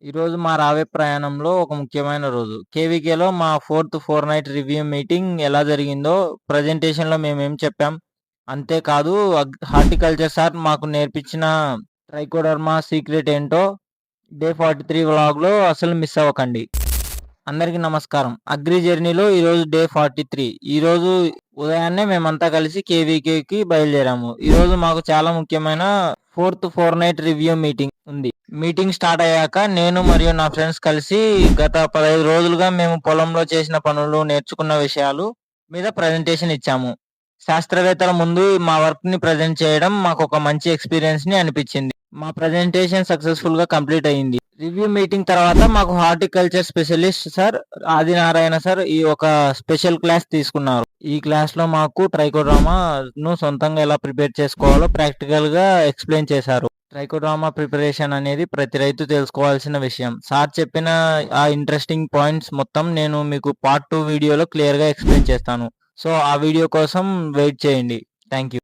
ఈరోజు మా రావే ప్రయాణంలో ఒక ముఖ్యమైన రోజు. కేవీకేలో మా fourth four night review meeting ఎలా జరిగిందో ప్రజెంటేషన్‌లో మేమేం చెప్పాం, అంతేకాదు హార్టికల్చర్ సార్ మాకు నేర్పించిన ట్రైకోడర్మా సీక్రెట్ ఏంటో డే 43 వ్లాగ్‌లో అసలు మిస్ అవ్వకండి. అందరికీ నమస్కారం. అగ్రి జర్నీలో ఈరోజు డే 43. ఈరోజు ఉదయాన్నే మేమంతా కలిసి కేవీకేకి బయలుదేరాము. ఈరోజు మాకు చాలా ముఖ్యమైన fourth four night review meeting ఉంది. మీటింగ్ స్టార్ట్ అయ్యాక నేను మరియు నా ఫ్రెండ్స్ కలిసి గత 15 రోజులుగా మేము పొలంలో చేసిన పనులు, నేర్చుకున్న విషయాలు మీద ప్రజెంటేషన్ ఇచ్చాము. శాస్త్రవేత్తల ముందు మా వర్క్‌ని ప్రజెంట్ చేయడం మాకొక మంచి ఎక్స్‌పీరియన్స్‌ని అనిపించింది. మా ప్రజెంటేషన్ సక్సెస్‌ఫుల్‌గా కంప్లీట్ అయింది. రివ్యూ మీటింగ్ తర్వాత మాకు horticulture specialist sir Adinarayana sir ఈ ఒక స్పెషల్ క్లాస్ తీసుకున్నారు. ఈ క్లాస్‌లో మాకు ట్రైకోడర్మాను సొంతంగా ఎలా ప్రిపేర్ చేసుకోవాలో ప్రాక్టికల్‌గా ఎక్స్‌ప్లెయిన్ చేశారు. ట్రైకోడర్మా ప్రిపరేషన్ అనేది ప్రతి రైతు తెలుసుకోవాల్సిన విషయం. సార్ చెప్పిన ఆ ఇంట్రెస్టింగ్ పాయింట్స్ మొత్తం నేను మీకు పార్ట్ 2 వీడియోలో క్లియర్‌గా ఎక్స్‌ప్లెయిన్ చేస్తాను. సో, ఆ వీడియో కోసం వెయిట్ చేయండి. Thank you.